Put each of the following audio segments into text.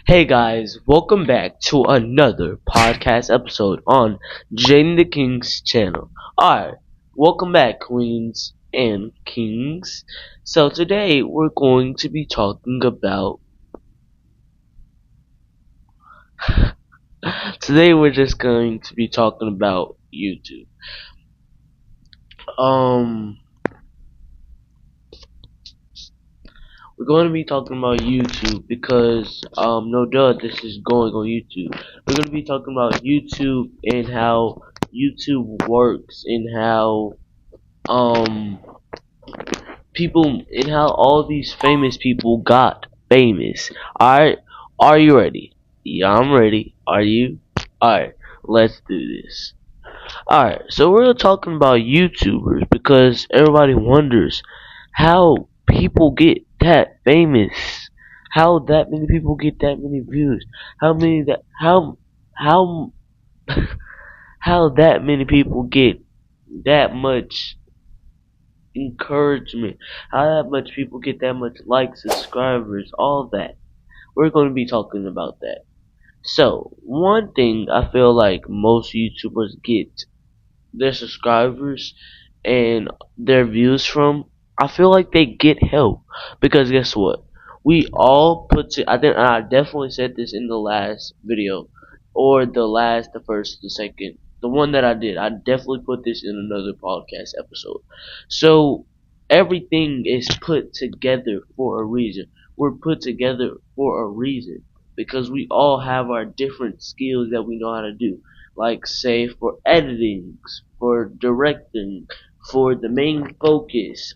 Hey guys, welcome back to another podcast episode on Jayden Kings channel. Alright, welcome back queens and kings. So today we're going to be talking about today we're just going to be talking about YouTube. Um we're going to be talking about YouTube because no duh, this is going on YouTube. We're going to be talking about YouTube and how YouTube works and how um people and how all these famous people got famous. Alright, are you ready? Yeah, I'm ready. Are you? Alright, let's do this. Alright, so we're talking about YouTubers because everybody wonders how people get that famous. How that many people get that many views. How how that many people get that much encouragement, how that much people get that much likes, subscribers, all that. We're going to be talking about that. So, one thing I feel like most YouTubers get their subscribers and their views from, I feel like they get help because guess what? We all I definitely said this in the last video or the first, the second, the one that I did. I definitely put this in another podcast episode. So everything is put together for a reason. We're put together for a reason because we all have our different skills that we know how to do, like say for editing, for directing, for the main focus.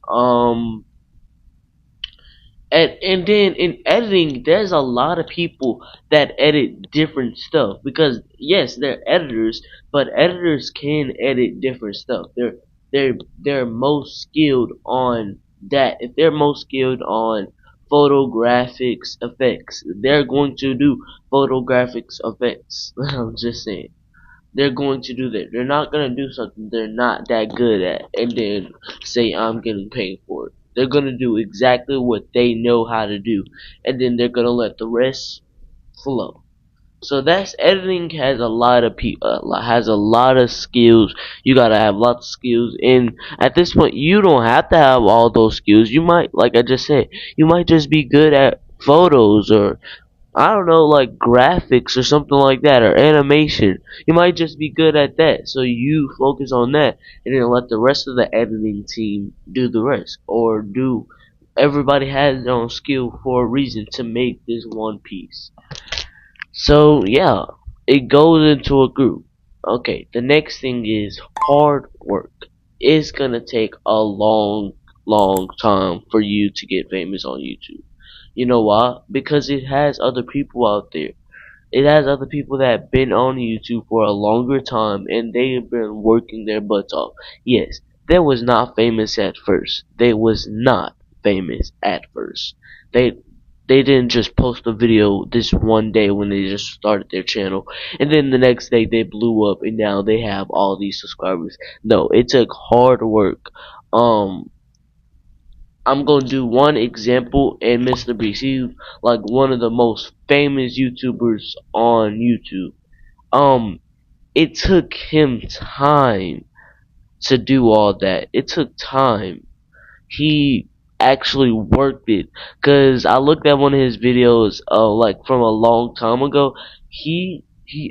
And then in editing, there's a lot of people that edit different stuff because yes, they're editors, but editors can edit different stuff. They're most skilled on that. If they're most skilled on photographics effects, they're going to do photographics effects. I'm just saying they're going to do that. They're not gonna do something they're not that good at and then say I'm getting paid for it. They're gonna do exactly what they know how to do and then they're gonna let the rest flow. So that's editing has a lot of has a lot of skills. You gotta have lots of skills, and at this point, you don't have to have all those skills. You might, like I just said, you might just be good at photos or I don't know, like graphics or something like that, or animation. You might just be good at that, so you focus on that, and then let the rest of the editing team do the rest, or do. Everybody has their own skill for a reason to make this one piece. So yeah, it goes into a group. Okay, the next thing is hard work. It's gonna take a long time for you to get famous on YouTube. You know why? Because it has other people out there. It has other people that have been on YouTube for a longer time and they have been working their butts off. Yes, they was not famous at first. They was not famous at first. They they didn't just post a video this one day when they just started their channel and then the next day they blew up and now they have all these subscribers. No, it took hard work. Um I'm gonna do one example, and Mr. Beast, he's like one of the most famous YouTubers on YouTube. Um, it took him time to do all that. It took time. He actually worked it, cause I looked at one of his videos, like from a long time ago. He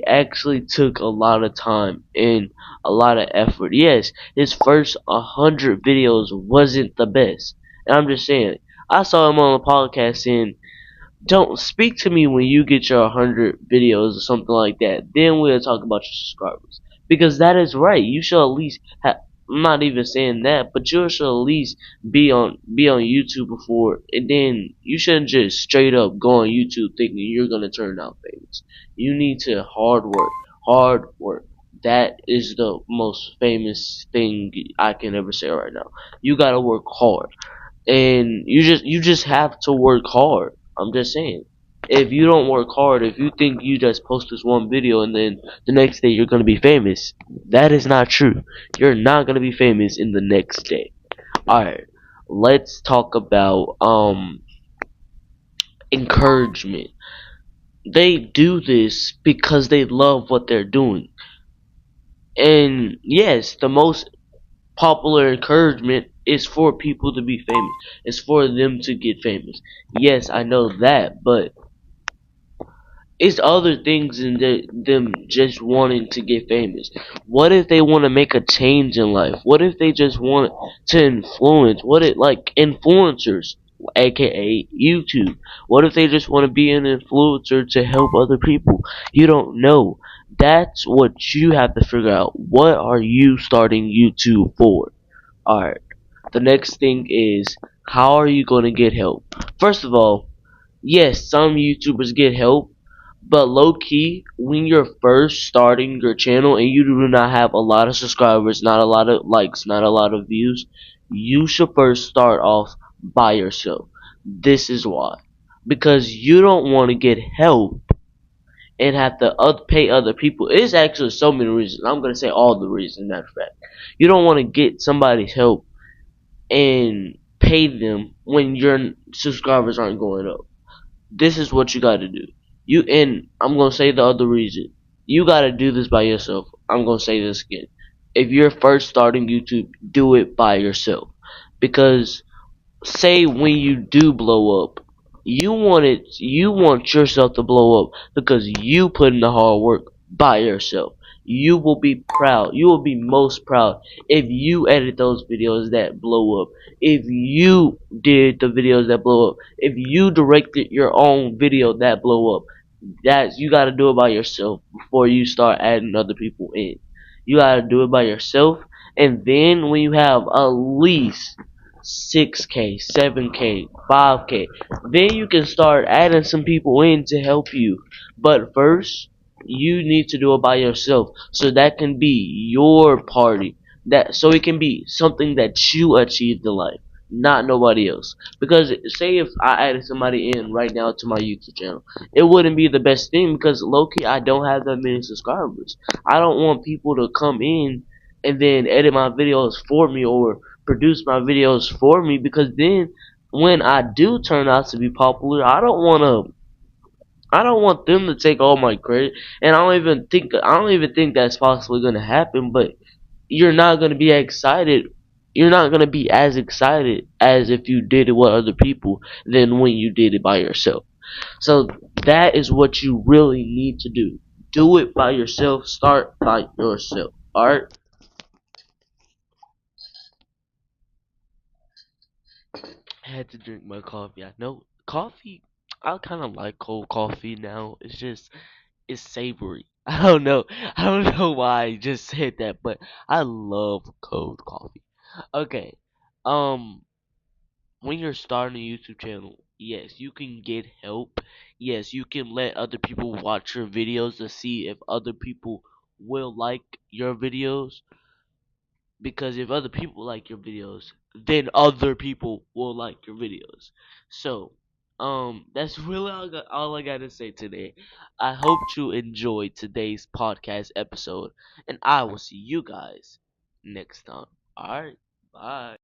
actually took a lot of time and a lot of effort. Yes, his first 100 videos wasn't the best, and I'm just saying. I saw him on a podcast saying, "Don't speak to me when you get your 100 videos or something like that. Then we'll talk about your subscribers." Because that is right. You should at least have. I'm not even saying that, but you should at least be on YouTube before, and then you shouldn't just straight up go on YouTube thinking you're gonna turn out famous. You need to hard work, hard work. That is the most famous thing I can ever say right now. You gotta work hard and you just have to work hard. I'm just saying. If you don't work hard, if you think you just post this one video and then the next day you're gonna be famous, that is not true. You're not gonna be famous in the next day. Alright, let's talk about encouragement. They do this because they love what they're doing. And yes, the most popular encouragement is for people to be famous. It's for them to get famous. Yes, I know that, but it's other things in them just wanting to get famous. What if they want to make a change in life? What if they just want to influence? What if, like, influencers, aka YouTube? What if they just want to be an influencer to help other people? You don't know. That's what you have to figure out. What are you starting YouTube for? Alright. The next thing is, how are you going to get help? First of all, yes, some YouTubers get help, but low key, when you're first starting your channel and you do not have a lot of subscribers, not a lot of likes, not a lot of views, you should first start off by yourself. This is why. Because you don't want to get help and have to pay other people. It's actually so many reasons. I'm going to say all the reasons, matter of fact. You don't want to get somebody's help and pay them when your subscribers aren't going up. This is what you gotta do. And I'm gonna say the other reason. You gotta do this by yourself. I'm gonna say this again. If you're first starting YouTube, do it by yourself. Because say when you do blow up, you want yourself to blow up because you put in the hard work by yourself. You will be proud. You will be most proud if you edit those videos that blow up. If you did the videos that blow up. If you directed your own video that blow up. That's you gotta do it by yourself before you start adding other people in. You gotta do it by yourself, and then when you have at least 6K, 7K, 5K, then you can start adding some people in to help you. But first, you need to do it by yourself, so that can be your party. That so it can be something that you achieved in life, not nobody else. Because say if I added somebody in right now to my YouTube channel, it wouldn't be the best thing because low key I don't have that many subscribers. I don't want people to come in and then edit my videos for me or produce my videos for me, because then when I do turn out to be popular, I don't want them to take all my credit, and I don't even think that's possibly gonna happen. But you're not gonna be excited. You're not gonna be as excited as if you did it with other people than when you did it by yourself. So that is what you really need to do. Do it by yourself. Start by yourself. Alright? I had to drink my coffee. I know coffee. I kind of like cold coffee now. It's savory. I don't know. I don't know why I just said that, but I love cold coffee. Okay. Um, when you're starting a YouTube channel, yes, you can get help. Yes, you can let other people watch your videos to see if other people will like your videos, because if other people like your videos, then other people will like your videos. So, that's really all I got to say today. I hope you enjoyed today's podcast episode, and I will see you guys next time. All right, bye.